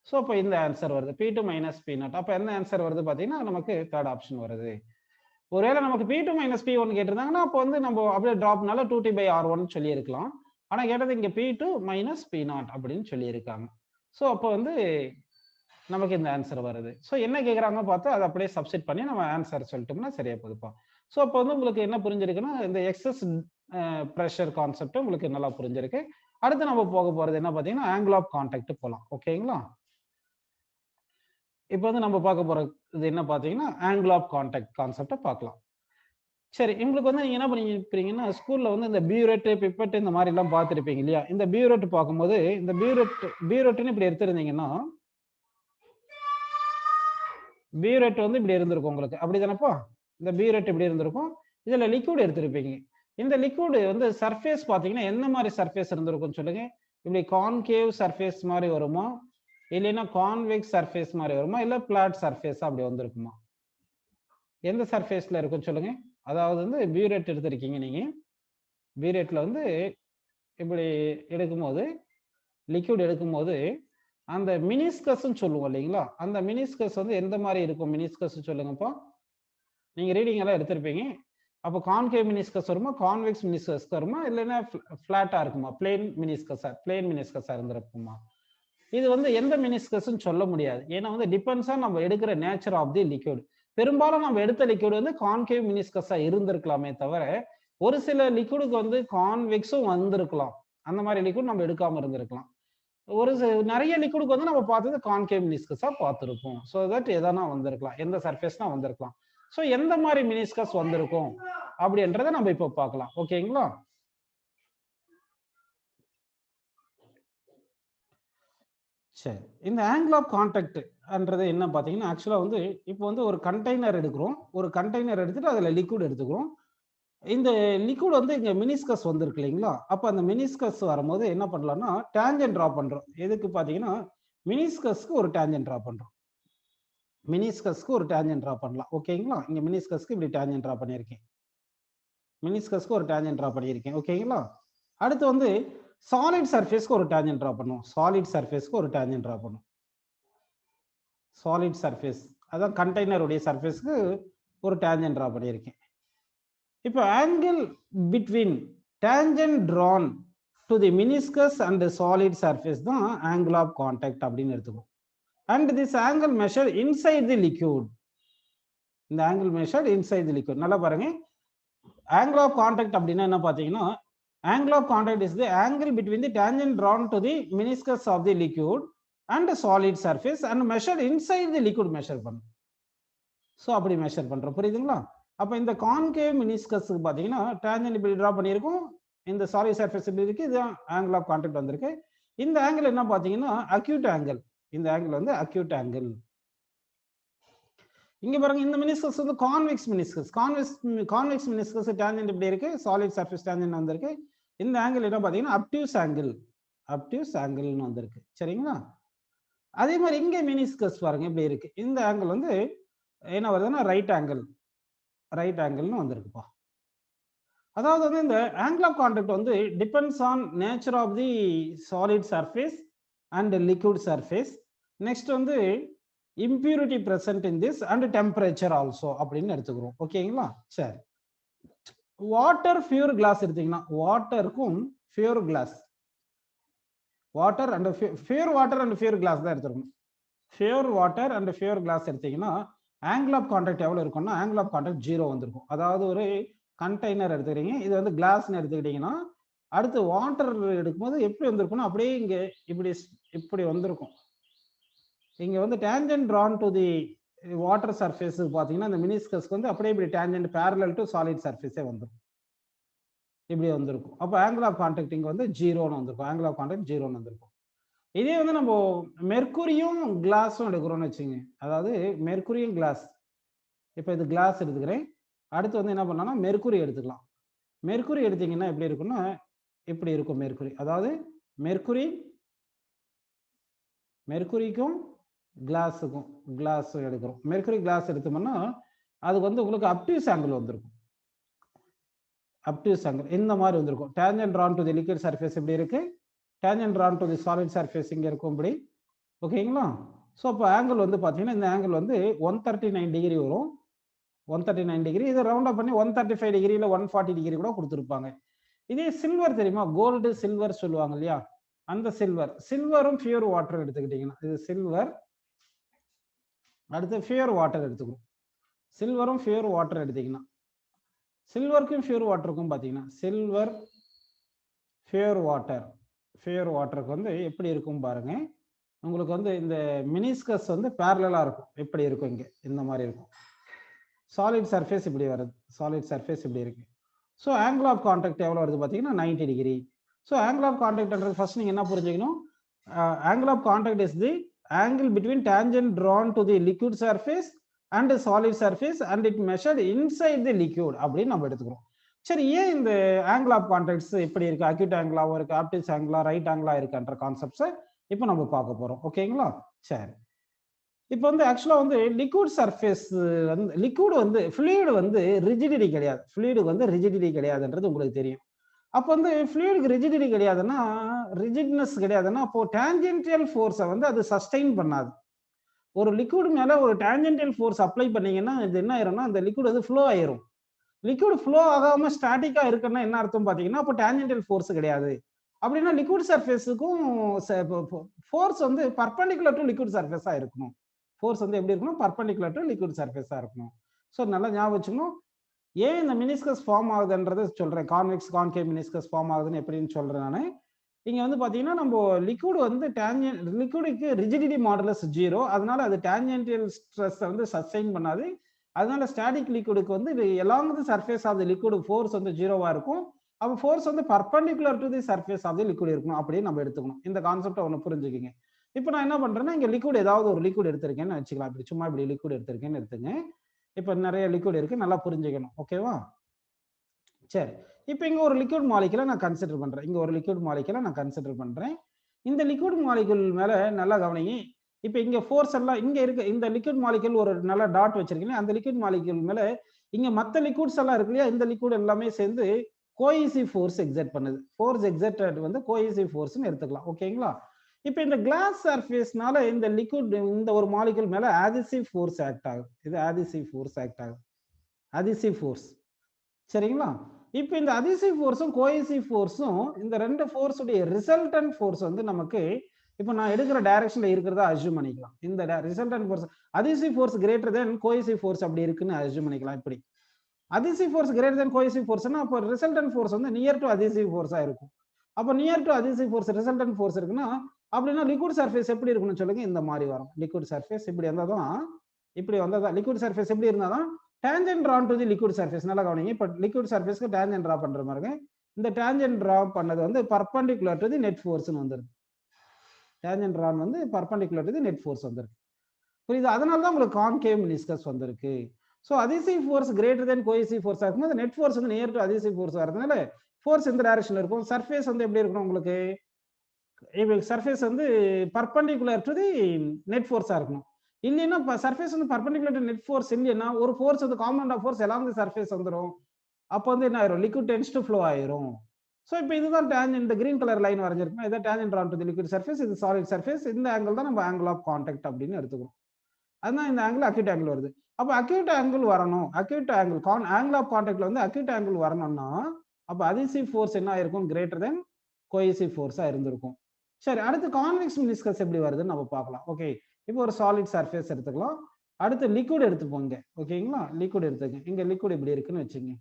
ஸோ அப்போ இந்த ஆன்சர் வருது P2 மைனஸ் P0. அப்போ என்ன ஆன்சர் வருது பார்த்தீங்கன்னா நமக்கு தேர்ட் ஆப்ஷன் வருது. ஒருவேளை நமக்கு P2 மைனஸ் P1 கேட்டிருந்தாங்கன்னா அப்போ வந்து நம்ம அப்படியே டிராப்னால 2T/R1 சொல்லி இருக்கலாம். ஆனா கேட்டது இங்க P2 மைனஸ் P0 அப்படின்னு சொல்லி இருக்காங்க. ஸோ அப்போ வந்து நமக்கு இந்த ஆன்சர் வருது. ஸோ என்ன கேட்குறாங்க பார்த்தா அதை அப்படியே சப்ஸ்டிட் பண்ணி நம்ம ஆன்சர் சொல்லிட்டோம்னா சரியா போகுதுப்பா. ஸோ அப்போ வந்து உங்களுக்கு என்ன புரிஞ்சிருக்குன்னா இந்த எக்ஸஸ் ப்ரெஷர் கான்செப்ட் உங்களுக்கு நல்லா புரிஞ்சிருக்கு. அடுத்து நம்ம போக போறது என்ன பார்த்தீங்கன்னா ஆங்கிள் ஆஃப் கான்டாக்ட் போகலாம். ஓகேங்களா? இப்போ வந்து நம்ம பார்க்க போறது என்ன பார்த்தீங்கன்னா ஆங்கிள் ஆஃப் கான்டாக்ட் கான்செப்டை பார்க்கலாம். சரி, உங்களுக்கு வந்து நீங்க என்ன பண்ணிருப்பீங்கன்னா ஸ்கூல்ல வந்து இந்த பியூரெட், பிப்பெட் இந்த மாதிரி எல்லாம் பார்த்துருப்பீங்க இல்லையா? இந்த பியூரெட் பார்க்கும்போது இந்த பியூரெட்னு இப்படி எடுத்திருந்தீங்கன்னா பியூரெட் வந்து இப்படி இருந்திருக்கும் உங்களுக்கு, அப்படிதானப்பா? இந்த பியூரெட் இப்படி இருந்திருக்கும். இதுல லிக்விட் எடுத்திருப்பீங்க. இந்த லிக்விட் வந்து சர்ஃபேஸ் பார்த்தீங்கன்னா என்ன மாதிரி சர்ஃபேஸ் இருந்திருக்கும்னு சொல்லுங்க? இப்படி கான்கேவ் சர்ஃபேஸ் மாதிரி வருமா, இல்லைன்னா கான்வெக்ஸ் சர்ஃபேஸ் மாதிரி வருமா, இல்ல பிளாட் சர்ஃபேஸ் அப்படி வந்திருக்குமா? எந்த சர்ஃபேஸ்ல இருக்குன்னு சொல்லுங்க? அதாவது வந்து பியூரெட் எடுத்திருக்கீங்க நீங்க. பியூரெட்ல வந்து இப்படி எடுக்கும்போது லிக்விட் எடுக்கும்போது அந்த மினிஸ்கஸ்ன்னு சொல்லுவோம் இல்லைங்களா? அந்த மினிஸ்கஸ் வந்து எந்த மாதிரி இருக்கும்? மினிஸ்கஸ் சொல்லுங்கப்பா. நீங்க ரீடிங் எல்லாம் எடுத்திருப்பீங்க. அப்போ கான்கேவ் மினிஸ்கஸ் வருமா, கான்வெக்ஸ் மினிஸ்கஸ் வருமா, இல்லைன்னா ஃபிளாட்டா இருக்குமா, பிளேன் மினிஸ்கஸா இருந்திருக்குமா? இது வந்து எந்த மினிஸ்கஸ்ன்னு சொல்ல முடியாது. ஏன்னா வந்து டிபெண்ட்ஸ் ஆன் நம்ம எடுக்கிற நேச்சர் ஆஃப் தி லிக்விட். பெரும்பாலும் நம்ம எடுத்த லிக்விட் வந்து கான்கேவ் மினிஸ்கஸா இருந்திருக்கலாமே தவிர ஒரு சில லிக்விடுக்கு வந்து கான்வெக்ஸும் வந்திருக்கலாம். அந்த மாதிரி லிக்விட் நம்ம எடுக்காம இருந்திருக்கலாம். நிறைய லிக்விடுக்கு வந்து நம்ம பார்த்தது கான்கேவ் மினிஸ்கஸா பார்த்துருப்போம். ஸோ தட் எதனா வந்திருக்கலாம், எந்த சர்ஃபேஸ்னா வந்திருக்கலாம். ஸோ எந்த மாதிரி மினிஸ்கஸ் வந்திருக்கும் அப்படின்றத நம்ம இப்போ பார்க்கலாம். ஓகேங்களா? சரி, இந்த ஆங்கிள் ஆஃப் கான்டாக்ட்ன்றது என்ன பார்த்தீங்கன்னா ஆக்சுவலாக வந்து இப்போ வந்து ஒரு கண்டெய்னர் எடுக்கிறோம். ஒரு கண்டெய்னர் எடுத்துட்டு அதில் லிக்விட் எடுத்துக்கிறோம். இந்த லிக்விட் வந்து இங்க மினிஸ்கஸ் வந்திருக்கு இல்லைங்களா? அப்போ அந்த மினிஸ்கஸ் வரும்போது என்ன பண்ணலாம்னா டேஞ்சன்ட் ட்ரா பண்றோம். எதுக்கு பார்த்தீங்கன்னா மினிஸ்கஸ்க்கு ஒரு டேஞ்சன்ட் ட்ரா பண்றோம். மினிஸ்கஸ்க்கு ஒரு டேஞ்சன்ட் ட்ரா பண்ணலாம். ஓகேங்களா? இங்க மினிஸ்கஸ்க்கு இப்படி டேஞ்சன்ட் ட்ரா பண்ணியிருக்கேன். மினிஸ்கஸ்க்கு ஒரு டேஞ்சன்ட் ட்ரா பண்ணியிருக்கேன். ஓகேங்களா? அடுத்து வந்து சாலிட் சர்ஃபேஸ்க்கு ஒரு டேஞ்சன்ட் ட்ரா பண்ணுவோம். சாலிட் சர்ஃபேஸ்க்கு ஒரு டேஞ்சன்ட் ட்ரா பண்ணுவோம். சாலிட் சர்ஃபேஸ் அதான் கண்டெய்னருடைய சர்ஃபேஸ்க்கு ஒரு டேஞ்சன்ட் ட்ரா பண்ணியிருக்கேன். இப்போ angle between tangent drawn to the meniscus and solid surface தான் ஆங்கிள் ஆஃப் கான்டாக்ட் அப்படின்னு எடுத்துக்கோம். And this angle measure inside the liquid. இந்த angle measure inside the liquid. நல்லா பாருங்க, ஆங்கிள் ஆஃப் கான்டாக்ட் அப்படின்னா என்ன பார்த்தீங்கன்னா angle of contact is the angle between the tangent drawn to the meniscus of the liquid and solid surface and measured inside the liquid measure பண்ணும். ஸோ அப்படி மெஷர் பண்றோம். புரியுதுங்களா? அப்போ இந்த கான்கேவ் மினிஸ்கஸ்க்கு பார்த்தீங்கன்னா டேஞ்சன்ட் இப்படி ட்ரா பண்ணியிருக்கும். இந்த சாலிட் சர்ஃபேஸ் இப்படி இருக்கு. இது ஆங்கிள் ஆஃப் கான்டாக்ட் வந்திருக்கு. இந்த ஆங்கிள் என்ன பார்த்தீங்கன்னா அக்யூட் ஆங்கிள். இந்த ஆங்கிள் வந்து அக்யூட் ஆங்கிள். இங்க பாருங்க, இந்த மினிஸ்கஸ் வந்து convex meniscus. Convex meniscus tangent இப்படி இருக்கு. சாலிட் சர்ஃபேஸ் டேஞ்சன்ட் வந்திருக்கு. இந்த ஆங்கிள் என்ன பார்த்தீங்கன்னா அப்டியூஸ் ஆங்கிள்னு வந்திருக்கு. சரிங்களா? அதே மாதிரி இங்க மெனிஸ்கஸ் பாருங்க இப்படி இருக்கு. இந்த ஆங்கிள் வந்து என்ன வருதுன்னா ரைட் ஆங்கிள்னு வந்திருக்குப்பா. அதாவது வந்து இந்த ஆங்கிள் ஆஃப் கான்டாக்ட் வந்து depends on nature of the solid surface and liquid surface. Next வந்து impurity present in this and temperature also அப்படின்னு எடுத்துக்கிறோம். ஓகேங்களா? சரி. வாட்டர் பியூர் கிளாஸ் எடுத்தீங்கன்னா வாட்டருக்கும் pure glass water and pure glass தான் எடுத்துக்கணும். Pure water and pure glass எடுத்தீங்கன்னா ஆங்கிள் ஆஃப் கான்டாக்ட் எவ்வளவு இருக்கும்னா ஆங்கிள் ஆஃப் கான்டாக்ட் 0 வந்திருக்கும். அதாவது ஒரு கண்டெய்னர் எடுத்துக்கிறீங்க, இது வந்து கிளாஸ்னு எடுத்துக்கிட்டீங்கன்னா அடுத்து வாட்டர் எடுக்கும்போது எப்படி வந்திருக்கும்னா அப்படியே இங்க இப்படி வந்திருக்கும். இங்க வந்து tangent drawn to the water surface பாத்தீங்கன்னா இந்த மினிஸ்கஸ்க்கு வந்து அப்படியே இப்படி டேஞ்சன்ட் parallel to சாலிட் சர்ஃபேஸே வந்துடும். இப்படி வந்திருக்கும். அப்போ ஆங்கிள் ஆஃப் கான்டாக்ட் இங்க வந்து 0ன்னு வந்திருக்கும். ஆங்கிள் ஆஃப் கான்டாக்ட் 0ன்னு வந்திருக்கும். இதே வந்து நம்ம மெர்க்குரியும் கிளாஸும் எடுக்கிறோம்னு வச்சுங்க. அதாவது மெர்க்குரியும் கிளாஸ், இப்போ இது கிளாஸ் எடுத்துக்கிறேன். அடுத்து வந்து என்ன பண்ணலாம்னா மெர்க்குரி எடுத்துக்கலாம். மெர்க்குரி எடுத்தீங்கன்னா எப்படி இருக்குன்னா இப்படி இருக்கும் மெர்க்குரி. அதாவது மெர்க்குரிக்கும் கிளாஸ் எடுக்கிறோம். மெர்க்குரி கிளாஸ் எடுத்தோம்னா அதுக்கு வந்து உங்களுக்கு அப்டியூஸ் ஆங்கிள் வந்திருக்கும். அப்டியூஸ் ஆங்கிள் இந்த மாதிரி வந்திருக்கும். Tangent drawn to the liquid surface இப்படி இருக்கு, tangent drawn to the solid surface இங்க இருக்கும் இப்படி. ஓகேங்களா? ஸோ அப்போ ஆங்கிள் வந்து பார்த்தீங்கன்னா இந்த ஆங்கிள் வந்து 139 டிகிரி வரும். 139 டிகிரி. இதை ரவுண்ட் அப் பண்ணி 135 டிகிரி இல்லை 140 டிகிரி கூட கொடுத்துருப்பாங்க. இதே சில்வர் தெரியுமா, கோல்டு சில்வர் சொல்லுவாங்க இல்லையா, அந்த சில்வரும் பியூர் வாட்டர் எடுத்துக்கிட்டீங்கன்னா இது சில்வர். அடுத்து பியூர் வாட்டர் எடுத்துக்கணும். சில்வரும் பியூர் வாட்டர் எடுத்தீங்கன்னா சில்வருக்கும் பியூர் வாட்டருக்கும் பார்த்தீங்கன்னா சில்வர் பியூர் வாட்டருக்கு வந்து எப்படி இருக்கும் பாருங்க. உங்களுக்கு வந்து இந்த மினிஸ்கஸ் வந்து பேரலா இருக்கும். எப்படி இருக்கும் இங்க இந்த மாதிரி இருக்கும். சாலிட் சர்ஃபேஸ் இப்படி வருது, சாலிட் சர்ஃபேஸ் இப்படி இருக்கு. ஸோ ஆங்கிள் ஆஃப் கான்டாக்ட் எவ்வளோ வருது பார்த்தீங்கன்னா 90 டிகிரி. ஸோ ஆங்கிள் ஆஃப் கான்டாக்ட்ன்றது ஃபர்ஸ்ட் நீங்க என்ன புரிஞ்சுக்கணும், angle of contact is the angle between tangent drawn to the liquid surface and solid surface and it measured inside the liquid அப்படின்னு நம்ம எடுத்துக்கிறோம். சரி, ஏன் இந்த ஆங்கிள் ஆஃப் கான்டாக்ட்ஸ் எப்படி இருக்கு, அக்யூட் ஆங்கிளாவும் இருக்கு, ஆப்டிஸ் ஆங்கிளா, ரைட் ஆங்கிளா இருக்குன்ற கான்செப்ட்ஸை இப்போ நம்ம பார்க்க போறோம். ஓகேங்களா? சரி, இப்போ வந்து ஆக்சுவலா வந்து லிக்விட் சர்ஃபேஸ் வந்து லிக்விட் வந்து ஃப்ளூயிட் வந்து ரிஜிடிட்டி கிடையாது. ஃப்ளூயிடுக்கு வந்து ரிஜிடிட்டி கிடையாதுன்றது உங்களுக்கு தெரியும். அப்போ வந்து ஃப்ளூயிடுக்கு ரிஜிடிட்டி கிடையாதுன்னா, ரிஜிட்னஸ் கிடையாதுன்னா அப்போ டேஞ்சென்டியல் ஃபோர்ஸை வந்து அது சஸ்டெயின் பண்ணாது. ஒரு லிக்விட் மேல ஒரு டேஞ்சென்டியல் ஃபோர்ஸ் அப்ளை பண்ணீங்கன்னா இது என்ன ஆயிரும்னா அந்த லிக்விட் வந்து ஃப்ளோ ஆயிரும். லிக்விட் ஃப்ளோ ஆகாம ஸ்டாட்டிக்கா இருக்குன்னா என்ன அர்த்தம் பாத்தீங்கன்னா அப்போ டேஞ்சென்டியல் ஃபோர்ஸ் கிடையாது. அப்படின்னா லிக்விட் சர்ஃபேஸுக்கும் ஃபோர்ஸ் வந்து பர்பெண்டிகுலர் டு லிக்விட் சர்ஃபேஸா இருக்கணும். ஃபோர்ஸ் வந்து எப்படி இருக்கணும், பர்பெண்டிகுலர் டு லிக்விட் சர்ஃபேஸா இருக்கணும். ஸோ நல்லா ஞாபகம் வச்சுக்கணும். ஏன் இந்த மினிஸ்கஸ் ஃபார்ம் ஆகுதுன்றது சொல்றேன். கான்வெக்ஸ் கான்கேவ் மினிஸ்கஸ் ஃபார்ம் ஆகுதுன்னு எப்படின்னு சொல்றேன் நான். இங்க வந்து பாத்தீங்கன்னா நம்ம லிக்விட் வந்து லிக்விடுக்கு ரிஜிடிட்டி மாடுலஸ் 0, அதனால அது டேஞ்சென்டியல் ஸ்ட்ரெஸ் வந்து சஸ்டெயின் பண்ணாது. அதனால ஸ்டாட்டிக் லிக்விடுக்கு வந்து along the surface of the liquid force வந்து 0வா இருக்கும். அப்போ ஃபோர்ஸ் வந்து perpendicular to the surface of the liquid இருக்கணும் அப்படின்னு நம்ம எடுத்துக்கணும். இந்த கான்செப்டை ஒன்று புரிஞ்சுக்கிங்க. இப்போ நான் என்ன பண்றேன்னா இங்க லிக்விட் ஏதாவது ஒரு லிக்விட் எடுத்திருக்கேன்னு வச்சுக்கலாம். இப்படி சும்மா இப்படி லிக்விட் எடுத்திருக்கேன்னு எடுத்துங்க. இப்போ நிறைய லிக்விட் இருக்கு, நல்லா புரிஞ்சுக்கணும். ஓகேவா? சரி, இப்போ இங்க ஒரு லிக்விட் மாலிகுலை நான் கன்சிடர் பண்றேன். இந்த லிக்விட் மாலிகுல் மேல நல்லா கவனிங்க. இப்போ இங்க ஃபோர்ஸ் எல்லாம் இங்க இருக்கு. இந்த லிக்விட் மாலிகுல் ஒரு நல்ல டாட் வச்சிருக்கீங்க. அந்த லிக்விட் மாலிகுல் மேல இங்க மற்ற லிக்விட்ஸ் எல்லாம் இருக்கு இல்லையா, இந்த லிக்விட் எல்லாமே சேர்ந்து கோஹெசிவ் ஃபோர்ஸ் எக்ஸர்ட் பண்ணுது. ஃபோர்ஸ் எக்ஸர்டட் வந்து கோஹெசிவ் ஃபோர்ஸ்னு எடுத்துக்கலாம். ஓகேங்களா? இப்போ இந்த கிளாஸ் சர்ஃபேஸ்னால இந்த லிக்விட் இந்த ஒரு மாலிகுல் மேல ஆடிசிவ் ஃபோர்ஸ் ஆக்ட் ஆகுது. இது ஆடிசிவ் ஃபோர்ஸ். சரிங்களா? இப்போ இந்த அதிசிவ் ஃபோர்ஸும் கோஹெசிவ் ஃபோர்ஸும் இந்த ரெண்டு ஃபோர்ஸ் உடைய ரிசல்டன்ட் ஃபோர்ஸ் வந்து நமக்கு இப்போ நான் எடுக்கிற டைரக்ஷன்ல இருக்கிறதா அஸ்யூம் பண்ணிக்கலாம். இந்த resultant force adhesive force greater than cohesive force அப்படி இருக்குன்னு அஸ்யூம் பண்ணிக்கலாம். இப்படி adhesive force greater than cohesive ஃபோர்ஸ்னா அப்போ ரிசல்டன்ட் ஃபோர்ஸ் வந்து நியர் டு அதிசிவ் ஃபோர்ஸா இருக்கும். அப்போ near to adhesive force resultant force இருக்குன்னா அப்படின்னா லிக்விட் சர்ஃபேஸ் எப்படி இருக்குன்னு சொல்லுங்க. இந்த மாதிரி வரும். லிக்விட் சர்ஃபேஸ் இப்படி வந்தாதான் லிக்விட் சர்ஃபேஸ் எப்படி இருந்தாதான் tangent drawn to the liquid surface. நல்லா கவனிங்க. இப்போ லிக்விட் சர்ஃபேஸ்க்கு டேஞ்சன்ட் டிரா பண்ற மாதிரி இந்த டேஞ்சன்ட் டிரா பண்ணது வந்து பர்பெண்டிகுலர் டு தி நெட் ஃபோர்ஸ்னு வந்துருக்கு. டேஞ்சன்ட் டிரான் வந்து perpendicular to the net force வந்திருக்கு. புரியுது? அதனால தான் உங்களுக்கு கான்கேவ் மினிஸ்கஸ் வந்திருக்கு. So adhesive force greater than cohesive force இருக்கும்போது அந்த நெட் ஃபோர்ஸ் வந்து நியர் டு அதிசிவ் ஃபோர்ஸ் வரதுனால ஃபோர்ஸ் இந்த டைரக்ஷன்ல இருக்கும். சர்ஃபேஸ் வந்து எப்படி இருக்கணும் உங்களுக்கு இப்போ சர்ஃபேஸ் வந்து பர்பெண்டிகுலர் டு தி நெட் ஃபோர்ஸா இருக்கணும். இல்லைன்னா சர்ஃபேஸ் வந்து பர்பெண்டிகுலர் டு நெட் ஃபோர்ஸ் இல்லைன்னா ஒரு ஃபோர்ஸ் வந்து காம்பனன்ட் ஆஃப் ஃபோர்ஸ் எல்லாம் வந்து சர்ஃபேஸ் வந்துடும். அப்போ வந்து என்ன ஆயிரும், லிக்விட் டென்ஸ் டு ஃப்ளோ ஆயிரும். ஸோ இப்போ இதுதான் டேஞ்சன்ட், இந்த கிரீன் கலர் லைன் வரைஞ்சிருக்கோம், இதான் tangent on to the liquid surface, இது சாலிட் சர்ஃபேஸ். இந்த ஆங்கிள் தான் நம்ம ஆங்கிள் ஆஃப் கான்டாக்ட் அப்படின்னு எடுத்துக்கிறோம். அதுதான் இந்த ஆங்கிள் அக்யூட் ஆங்கிள் வருது. அப்போ அக்யூட் ஆங்கிள் வரணும், அக்யூட் ஆங்கிள் ஆங்கிள் ஆஃப் கான்டாக்ட்ல வந்து அக்யூட் ஆங்கிள் வரணும்னா அப்போ அதிசிவ் ஃபோர்ஸ் என்ன ஆயிருக்கும், கிரேட்டர் தென் கோஹெசிவ் ஃபோர்ஸா இருந்திருக்கும். சரி, அடுத்து கான்வெக்ஸ் மெனிஸ்கஸ் எப்படி வருதுன்னு நம்ம பார்க்கலாம். ஓகே, இப்போ ஒரு சாலிட் சர்ஃபேஸ் எடுத்துக்கலாம். அடுத்து லிக்விட் எடுத்துப்போங்க. ஓகேங்களா, லிக்விட் எடுத்துக்கங்க. இங்க லிக்விட் இப்படி இருக்குன்னு வச்சுங்க.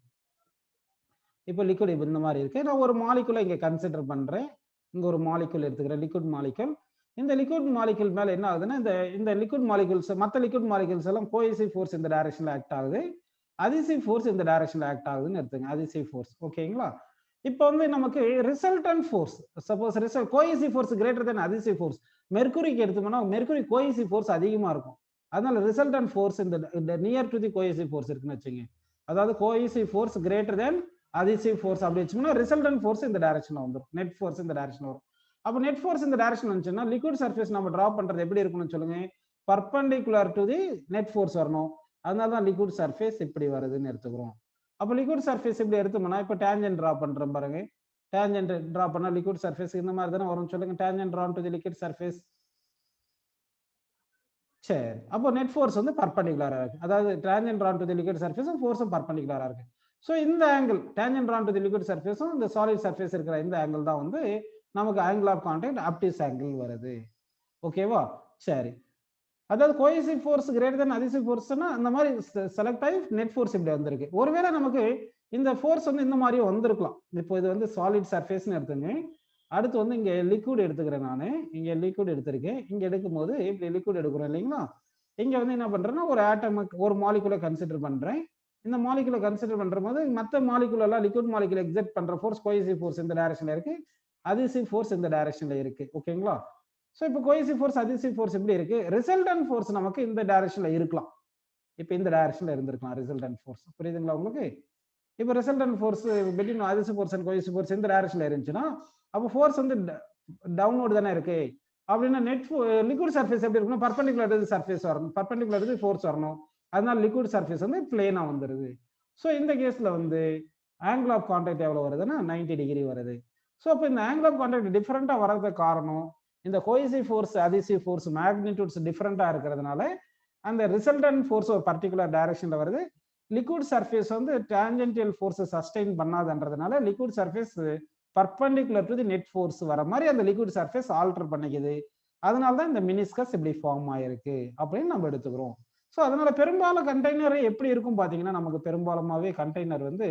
இப்போ லிக்விட் இப்போ இந்த மாதிரி இருக்கு. நான் ஒரு மாலிகுலை இங்க கன்சிடர் பண்றேன். இங்க ஒரு மாலிகுல் எடுத்துக்கிறேன், லிக்விட் மாலிகுல். இந்த லிக்விட் மாலிகுல் மேல என்ன ஆகுதுன்னா, இந்த லிக்விட் மாலிகுல்ஸ் மற்ற லிக்விட் மாலிகுல்ஸ் எல்லாம் கோஹெசிவ் ஃபோர்ஸ் இந்த டைரக்ஷன்ல ஆக்ட் ஆகுது, அதிசிவ் ஃபோர்ஸ் இந்த டைரக்ஷன்ல ஆக்ட் ஆகுதுன்னு எடுத்துங்க, அதிசிவ் ஃபோர்ஸ். ஓகேங்களா, இப்போ வந்து நமக்கு resultant force, suppose cohesive force greater than adhesive force, மெர்க்குரிக்கு எடுத்தோம்னா மெர்க்குரி கோஹெசிவ் ஃபோர்ஸ் அதிகமா இருக்கும். அதனால ரிசல்டன்ட் ஃபோர்ஸ் இந்த near to the cohesive force இருக்குன்னு வச்சுங்க. அதாவது cohesive force greater than adhesive force அப்படி வச்சோம்னா ரிசல்டன்ட் ஃபோர்ஸ் இந்த டைரக்ஷன்ல வந்துடும், நெட் ஃபோர்ஸ் இந்த டைரக்ஷன் வரும். அப்போ நெட் ஃபோர்ஸ் இந்த டைரக்ஷன் வந்துச்சுன்னா லிக்விட் சர்ஃபேஸ் நம்ம டிரா பண்றது எப்படி இருக்குன்னு சொல்லுங்க, perpendicular to the net force வரணும். அதனால தான் லிக்விட் சர்ஃபேஸ் இப்படி வருதுன்னு எடுத்துக்கிறோம். அப்போ லிக்விட் சர்ஃபேஸ் இப்படி எடுத்தோம்னா இப்போ டேஞ்சன்ட் டிரா பண்றோம் பாருங்க. டேஞ்சன்ட் டிரா பண்ணா லிக்விட் சர்ஃபேஸ் இந்த மாதிரி தானே வரும், சொல்லுங்க. Tangent drawn to the liquid surface. சரி, அப்போ நெட் ஃபோர்ஸ் வந்து பர்பெண்டிகுலரா இருக்கு, அதாவது tangent drawn to the liquid சர்ஃபேஸும் ஃபோர்ஸும் பர்பெண்டிகுலரா இருக்கு. ஸோ இந்த angle tangent drawn to the liquid சர்ஃபேஸும் இந்த சாலிட் சர்ஃபேஸ் இருக்கிற இந்த ஆங்கிள் தான் வந்து நமக்கு angle of contact obtuse angle வருது. ஓகேவா, சரி. அதாவது cohesive force greater than adhesive ஃபோர்ஸ்னா அந்த மாதிரி செலக்ட் ஆகி நெட் ஃபோர்ஸ் இப்படி வந்திருக்கு. ஒருவேளை நமக்கு இந்த ஃபோர்ஸ் வந்து இந்த மாதிரியும் வந்திருக்கலாம். இப்போ இது வந்து சாலிட் சர்ஃபேஸ்னு எடுத்துங்க. அடுத்து வந்து இங்க லிக்விட் எடுத்துக்கிறேன், நான் இங்க லிக்விட் எடுத்திருக்கேன். இங்க எடுக்கும்போது இப்படி லிக்விட் எடுக்கிறோம் இல்லைங்களா, இங்க வந்து என்ன பண்றேன்னா ஒரு ஆட்டமுக்கு ஒரு மாலிகுலை கன்சிடர் பண்றேன். இந்த மாலிகுலை கன்சிடர் பண்ற போது மற்ற மாலிகுல் எல்லாம் லிக்விட் மாலிகுல் எக்ஸெக்ட் பண்ற ஃபோர்ஸ் கோஹெசிவ் ஃபோர்ஸ் இந்த டைரக்ஷன்ல இருக்கு, அதிசிவ் ஃபோர்ஸ் இந்த டைரக்ஷன்ல இருக்கு. ஓகேங்களா, ஸோ இப்போ கோஹெசிவ் ஃபோர்ஸ் அதிசிவ் ஃபோர்ஸ் எப்படி இருக்கு, ரிசல்டன்ட் ஃபோர்ஸ் நமக்கு இந்த டைரக்ஷன்ல இருக்கலாம், இப்போ இந்த டைரக்ஷன்ல இருந்திருக்கலாம் ரிசல்டன்ட் ஃபோர்ஸ். புரியுதுங்களா உங்களுக்கு? இப்போ resultant force between adhesive force and cohesive force இந்த டைரக்ஷன்ல இருந்துச்சுன்னா அப்போ ஃபோர்ஸ் வந்து டவுன்வர்ட் தானே இருக்கு. அப்படின்னா நெட் லிக்விட் சர்ஃபேஸ் எப்படி இருக்குன்னா பர்பெண்டிகுலர் சர்ஃபேஸ் வரணும், பர்பெண்டிகுலர் ஃபோர்ஸ் வரணும். அதனால லிக்விட் சர்ஃபேஸ் வந்து பிளேனா வந்துருது. ஸோ இந்த கேஸ்ல வந்து ஆங்கிள் ஆஃப் கான்டாக்ட் எவ்வளவு வருதுன்னா 90 டிகிரி வருது. ஸோ அப்போ இந்த ஆங்கிள் ஆஃப் கான்டாக்ட் டிஃபரெண்டா வர்றதுக்கு காரணம் இந்த cohesive force adhesive force magnitudes டிஃபரெண்டா இருக்கிறதுனால அந்த ரிசல்டன்ட் ஃபோர்ஸ் ஒரு பர்டிகுலர் டைரக்ஷன்ல வருது. லிக்விட் சர்ஃபேஸ் வந்து டான்ஜென்டியல் ஃபோர்ஸ் சஸ்டெயின் பண்ணாதுன்றதுனால liquid surface perpendicular to the net force வர மாதிரி அந்த லிக்விட் சர்ஃபேஸ் ஆல்டர் பண்ணிக்குது. அதனால தான் இந்த மினிஸ்கஸ் இப்படி ஃபார்ம் ஆயிருக்கு அப்படின்னு நம்ம எடுத்துக்கிறோம். ஸோ அதனால பெரும்பாலும் கண்டெய்னர் எப்படி இருக்கும் பார்த்தீங்கன்னா, நமக்கு பெரும்பாலுமாவே கண்டெய்னர் வந்து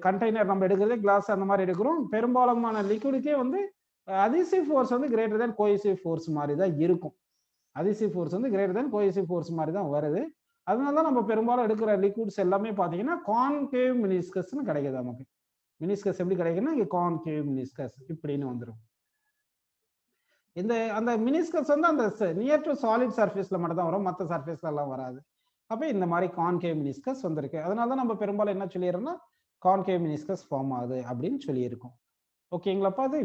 கண்டெய்னர் நம்ம எடுக்கிறதே கிளாஸ் அந்த மாதிரி எடுக்கிறோம். பெரும்பாலுமான லிக்விடுக்கே வந்து அதிசிவ் ஃபோர்ஸ் வந்து கிரேட்டர் தேன் கோஹெசிவ் ஃபோர்ஸ் மாதிரி தான் இருக்கும். அதிசிவ் ஃபோர்ஸ் வந்து கிரேட்டர் தேன் கோஹெசிவ் ஃபோர்ஸ் மாதிரி தான் வருது. அதனால தான் நம்ம பெரும்பாலும் எடுக்கிற லிக்விட்ஸ் எல்லாமே பார்த்தீங்கன்னா கான்கேவ் மினிஸ்கஸ்ன்னு கிடைக்குது நமக்கு. மினிஸ்கஸ் எப்படி கிடைக்குன்னா இங்கே கான்கேவ் மினிஸ்கஸ் இப்படின்னு வந்துடும். இந்த அந்த மினிஸ்கஸ் வந்து அந்த நியர் டு சாலிட் சர்ஃபேஸ்ல மட்டும் தான் வரும், மற்ற சர்ஃபேஸ்ல எல்லாம் வராது. அப்போ இந்த மாதிரி கான்கேவ் மினிஸ்கஸ் வந்திருக்கு. அதனால தான் நம்ம பெரும்பாலும் என்ன சொல்லிடுறோம்னா கான்கேவ் மினிஸ்கஸ் ஃபார்ம் ஆகுது அப்படின்னு சொல்லியிருக்கோம். ஓகேங்களாப்பா? அது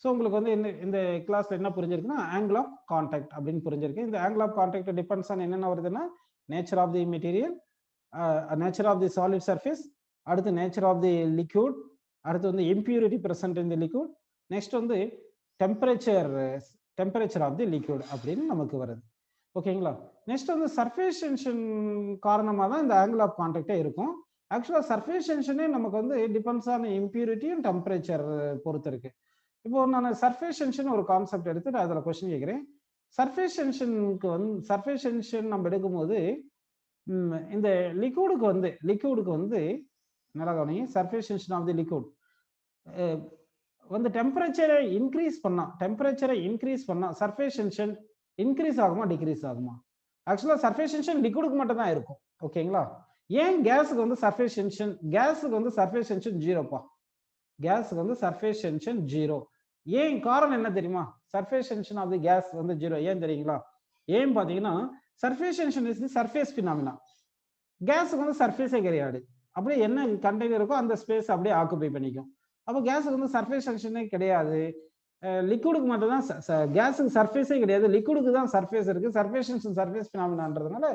ஸோ உங்களுக்கு வந்து இந்த கிளாஸ்ல என்ன புரிஞ்சிருக்குன்னா ஆங்கிள் ஆஃப் கான்டாக்ட் அப்படின்னு புரிஞ்சிருக்கு. இந்த angle of contact depends on என்னென்ன வருதுன்னா nature of the material, nature of the solid surface, அடுத்து நேச்சர் ஆஃப் தி லிக்விட், அடுத்து வந்து impurity present in the liquid, next வந்து டெம்பரேச்சர் ஆஃப் தி லிக்விட் அப்படின்னு நமக்கு வருது. ஓகேங்களா? நெக்ஸ்ட் வந்து சர்ஃபேஸ் டென்ஷன் காரணமாக தான் இந்த ஆங்கிள் ஆஃப் கான்டாக்டே இருக்கும். ஆக்சுவலாக சர்ஃபேஸ் டென்ஷனே நமக்கு வந்து depends on impurity and temperature பொறுத்து இருக்கு. இப்போ நான் சர்ஃபேஸ் டென்ஷன் ஒரு கான்செப்ட் எடுத்துட்டு அதில் கொஸ்டின் கேட்குறேன். சர்ஃபேஸ் டென்ஷனுக்கு வந்து சர்ஃபேஸ் டென்ஷன் நம்ம எடுக்கும்போது இந்த லிக்விடுக்கு வந்து நல்லா கவனிங்க, surface tension of the liquid வந்து டெம்பரேச்சரை இன்க்ரீஸ் பண்ணா சர்ஃபேஸ் டென்ஷன் இன்க்ரீஸ் ஆகுமா டிக்ரீஸ் ஆகுமா? ஆக்சுவலாக சர்ஃபேஸ் டென்ஷன் லிக்விடுக்கு மட்டும் தான் இருக்கும். ஓகேங்களா? ஏன் கேஸுக்கு வந்து சர்ஃபேஸ் டென்ஷன் ஜீரோப்பா, கேஸுக்கு வந்து சர்ஃபேஸ் டென்ஷன் ஜீரோ. ஏன் காரணம் என்ன தெரியுமா? Surface tension of the gas வந்து ஜீரோ ஏன் தெரியுங்களா? ஏன் பார்த்தீங்கன்னா surface tension is the surface phenomena. கேஸுக்கு வந்து சர்ஃபேஸே கிடையாது, அப்படியே என்ன கண்டெய்னர் இருக்கோ அந்த ஸ்பேஸ் அப்படியே ஆக்குபை பண்ணிக்கும். அப்போ கேஸுக்கு வந்து சர்ஃபேஸ் டென்ஷனே கிடையாது. லிக்விடுக்கு மட்டும் தான், கேஸுக்கு சர்ஃபேஸே கிடையாது, லிக்விடுக்கு தான் சர்ஃபேஸ் இருக்கு. சர்ஃபேஸ் டென்ஷன் சர்ஃபேஸ் பினாமினான்றதுனால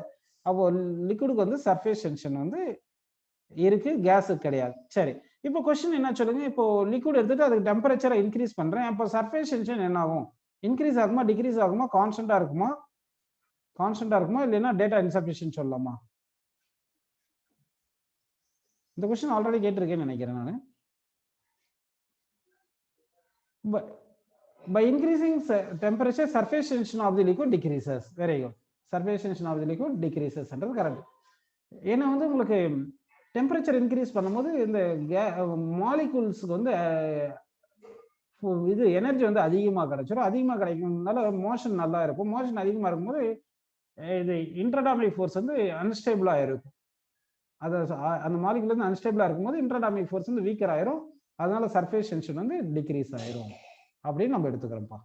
அப்போ லிக்விடுக்கு வந்து சர்ஃபேஸ் டென்ஷன் வந்து இருக்கு, கேஸுக்கு கிடையாது. சரி, இப்போ கொஸ்டின் என்ன சொல்லுங்க, இப்போ லிக்விட் எடுத்துட்டு அதுக்கு டெம்பரேச்சரை இன்க்ரீஸ் பண்றேன், அப்போ சர்ஃபேஸ் டென்ஷன் என்ன ஆகும்? இன்க்ரீஸ் ஆகுமா, டிக்ரீஸ் ஆகுமா, கான்ஸ்டன்டா இருக்குமா? கான்ஸ்டன்டா இருக்குமா, இல்லைன்னா டேட்டா இன்சஃபிஷியன்ட் சொல்லலாமா? இந்த கொஸ்டின் ஆல்ரெடி கேட்டிருக்கேன்னு நினைக்கிறேன் நான். By increasing temperature, surface tension of the liquid decreases. Very good. Surface tension of the liquid decreases என்றது கரெக்ட். ஏன்னா வந்து உங்களுக்கு டெம்பரேச்சர் இன்க்ரீஸ் பண்ணும்போது இந்த மாலிகூல்ஸ்க்கு வந்து இது எனர்ஜி வந்து அதிகமாக கிடைச்சிடும். அதிகமாக கிடைக்கிறதுனால மோஷன் நல்லா இருக்கும். மோஷன் அதிகமாக இருக்கும்போது இது இன்ட்ராடாமிக் ஃபோர்ஸ் வந்து அன்ஸ்டேபிளாக இருக்கும். அதை அந்த மாலிகுல் வந்து அன்ஸ்டேபிளாக இருக்கும்போது இன்ட்ராடாமிக் ஃபோர்ஸ் வந்து வீக்கர் ஆயிரும். அதனால சர்ஃபேஸ் டென்ஷன் வந்து டிக்ரீஸ் ஆயிரும் அப்படின்னு நம்ம எடுத்துக்கிறோம்ப்பா.